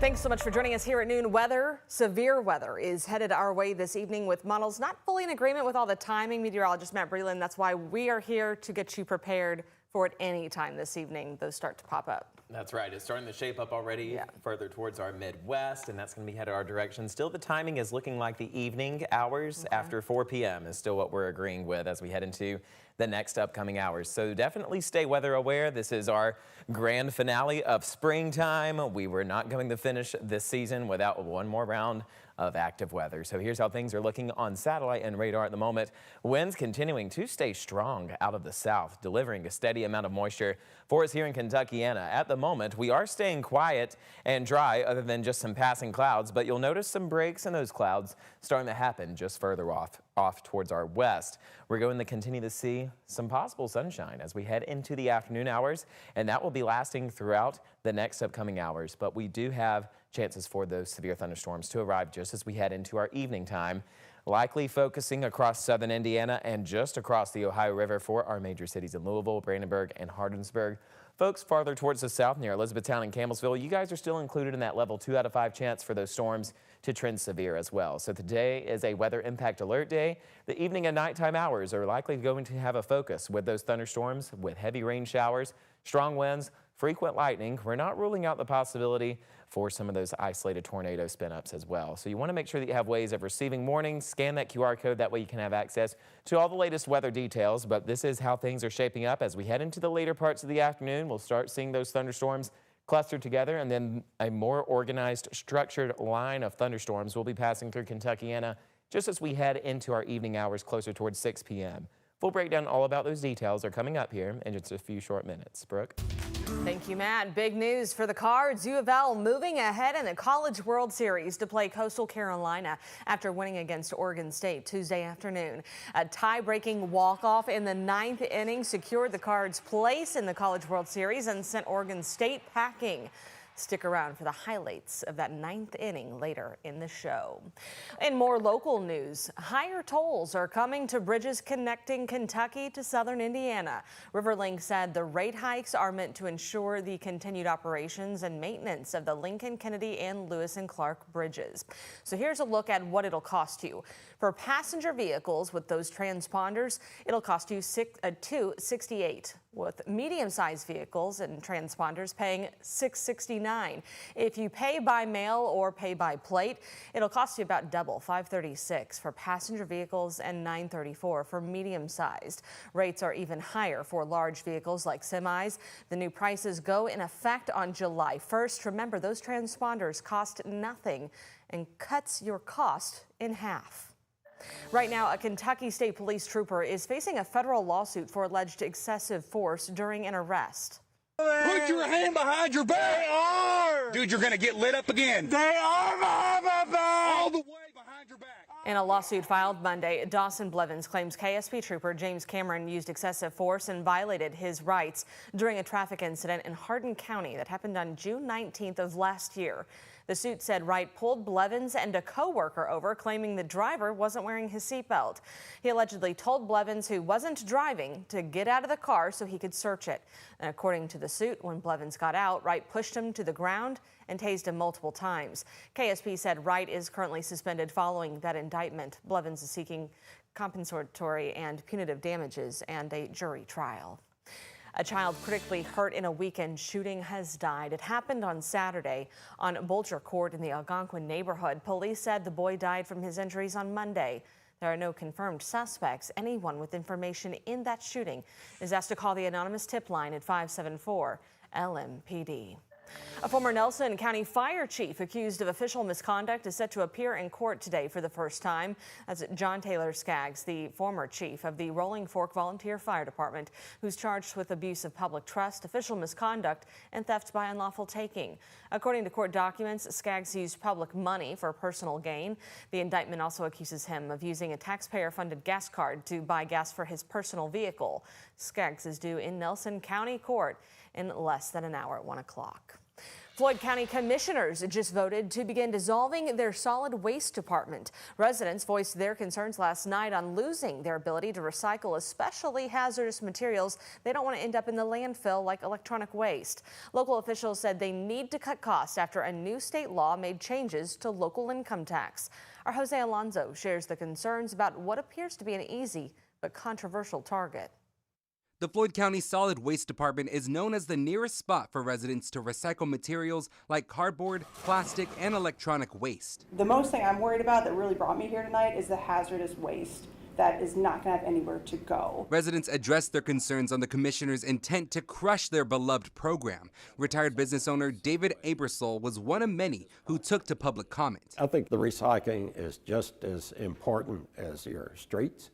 Thanks so much for joining us here at noon. Severe weather is headed our way this evening with models not fully in agreement with all the timing. Meteorologist Matt Breland, that's why we are here to get you prepared for it any time this evening. Those start to pop up. That's right. It's starting to shape up already further towards our Midwest, and that's going to be headed our direction. Still, the timing is looking like the evening hours after 4 p.m. is still what we're agreeing with as we head into the next upcoming hours. So definitely stay weather aware. This is our grand finale of springtime. We were not going to finish this season without one more round of active weather. So here's how things are looking on satellite and radar at the moment. Winds continuing to stay strong out of the south, delivering a steady amount of moisture for us here in Kentuckiana. At the moment, we are staying quiet and dry other than just some passing clouds, but you'll notice some breaks in those clouds starting to happen just further off towards our west. We're going to continue to see some possible sunshine as we head into the afternoon hours, and that will be lasting throughout the next upcoming hours. But we do have chances for those severe thunderstorms to arrive just as we head into our evening time, likely focusing across southern Indiana and just across the Ohio River for our major cities in Louisville, Brandenburg, and Hardinsburg. Folks farther towards the south near Elizabethtown and Campbellsville, you guys are still included in that level 2 out of 5 chance for those storms to trend severe as well. So today is a weather impact alert day. The evening and nighttime hours are likely going to have a focus with those thunderstorms with heavy rain showers, strong winds, frequent lightning. We're not ruling out the possibility for some of those isolated tornado spin-ups as well. So you want to make sure that you have ways of receiving warnings. Scan that QR code. That way you can have access to all the latest weather details. But this is how things are shaping up. As we head into the later parts of the afternoon, we'll start seeing those thunderstorms clustered together, and then a more organized, structured line of thunderstorms will be passing through Kentuckiana just as we head into our evening hours closer towards 6 p.m. Full breakdown all about those details are coming up here in just a few short minutes. Brooke? Thank you, Matt. Big news for the Cards. U of L moving ahead in the College World Series to play Coastal Carolina after winning against Oregon State Tuesday afternoon. A tie-breaking walk-off in the 9th inning secured the Cards' place in the College World Series and sent Oregon State packing. Stick around for the highlights of that 9th inning later in the show. In more local news, higher tolls are coming to bridges connecting Kentucky to southern Indiana. Riverlink said the rate hikes are meant to ensure the continued operations and maintenance of the Lincoln, Kennedy, and Lewis and Clark bridges. So here's a look at what it'll cost you. For passenger vehicles with those transponders, it'll cost you $268. With medium-sized vehicles and transponders paying $669. If you pay by mail or pay by plate, it'll cost you about double, $536 for passenger vehicles and $934 for medium-sized. Rates are even higher for large vehicles like semis. The new prices go in effect on July 1st. Remember, those transponders cost nothing and cuts your cost in half. Right now, a Kentucky State Police trooper is facing a federal lawsuit for alleged excessive force during an arrest. Put your hand behind your back. They are. Dude, you're going to get lit up again. They are behind my back. All the way behind your back. In a lawsuit filed Monday, Dawson Blevins claims KSP Trooper James Cameron used excessive force and violated his rights during a traffic incident in Hardin County that happened on June 19th of last year. The suit said Wright pulled Blevins and a co-worker over, claiming the driver wasn't wearing his seatbelt. He allegedly told Blevins, who wasn't driving, to get out of the car so he could search it. And according to the suit, when Blevins got out, Wright pushed him to the ground and tased him multiple times. KSP said Wright is currently suspended following that indictment. Blevins is seeking compensatory and punitive damages and a jury trial. A child critically hurt in a weekend shooting has died. It happened on Saturday on Bolger Court in the Algonquin neighborhood. Police said the boy died from his injuries on Monday. There are no confirmed suspects. Anyone with information in that shooting is asked to call the anonymous tip line at 574 LMPD. A former Nelson County fire chief accused of official misconduct is set to appear in court today for the first time. That's John Taylor Skaggs, the former chief of the Rolling Fork Volunteer Fire Department, who's charged with abuse of public trust, official misconduct, and theft by unlawful taking. According to court documents, Skaggs used public money for personal gain. The indictment also accuses him of using a taxpayer-funded gas card to buy gas for his personal vehicle. Skaggs is due in Nelson County Court in less than an hour at 1 o'clock. Floyd County commissioners just voted to begin dissolving their solid waste department. Residents voiced their concerns last night on losing their ability to recycle especially hazardous materials. They don't want to end up in the landfill like electronic waste. Local officials said they need to cut costs after a new state law made changes to local income tax. Our Jose Alonso shares the concerns about what appears to be an easy but controversial target. The Floyd County Solid Waste Department is known as the nearest spot for residents to recycle materials like cardboard, plastic, and electronic waste. The most thing I'm worried about that really brought me here tonight is the hazardous waste that is not going to have anywhere to go. Residents addressed their concerns on the commissioner's intent to crush their beloved program. Retired business owner David Abersol was one of many who took to public comment. I think the recycling is just as important as your streets.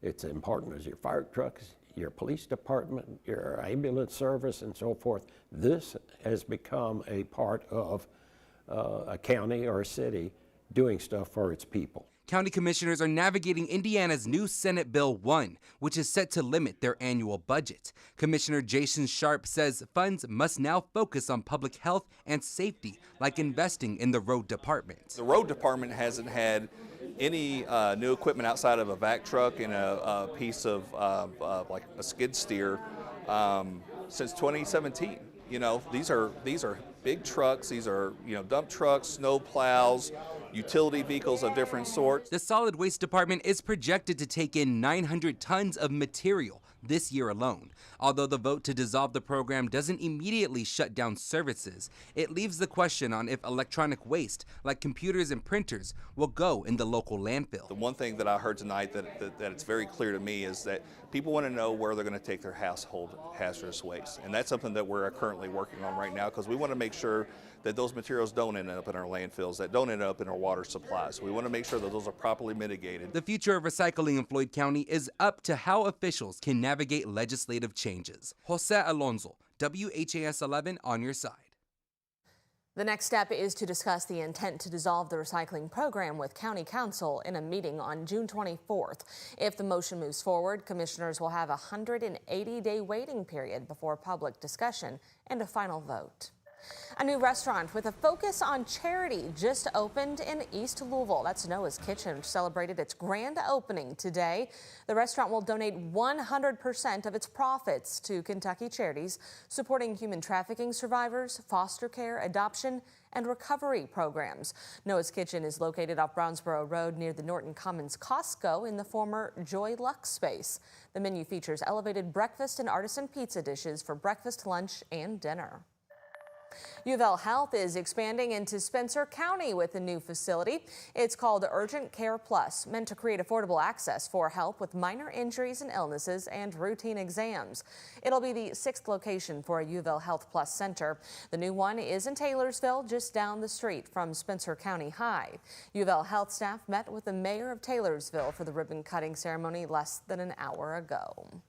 It's important as your fire trucks, your police department, your ambulance service, and so forth. This has become a part of a county or a city doing stuff for its people. County commissioners are navigating Indiana's new Senate Bill 1, which is set to limit their annual budget. Commissioner Jason Sharp says funds must now focus on public health and safety, like investing in the road department. The road department hasn't had any new equipment outside of a vac truck and a piece of like a skid steer since 2017. You know, these are big trucks. These are, dump trucks, snow plows, utility vehicles of different sorts. The Solid Waste Department is projected to take in 900 tons of material this year alone. Although the vote to dissolve the program doesn't immediately shut down services, it leaves the question on if electronic waste, like computers and printers, will go in the local landfill. The one thing that I heard tonight that it's very clear to me is that people want to know where they're going to take their household hazardous waste. And that's something that we're currently working on right now, because we want to make sure that those materials don't end up in our landfills, that don't end up in our water supplies. We want to make sure that those are properly mitigated. The future of recycling in Floyd County is up to how officials can navigate legislative changes. Jose Alonso, WHAS11 on your side. The next step is to discuss the intent to dissolve the recycling program with County Council in a meeting on June 24th. If the motion moves forward, commissioners will have a 180-day waiting period before public discussion and a final vote. A new restaurant with a focus on charity just opened in East Louisville. That's Noah's Kitchen, which celebrated its grand opening today. The restaurant will donate 100% of its profits to Kentucky charities, supporting human trafficking survivors, foster care, adoption, and recovery programs. Noah's Kitchen is located off Brownsboro Road near the Norton Commons Costco in the former Joy Luck space. The menu features elevated breakfast and artisan pizza dishes for breakfast, lunch, and dinner. U of L Health is expanding into Spencer County with a new facility. It's called Urgent Care Plus, meant to create affordable access for help with minor injuries and illnesses and routine exams. It'll be the 6th location for a U of L Health Plus center. The new one is in Taylorsville, just down the street from Spencer County High. U of L Health staff met with the mayor of Taylorsville for the ribbon cutting ceremony less than an hour ago.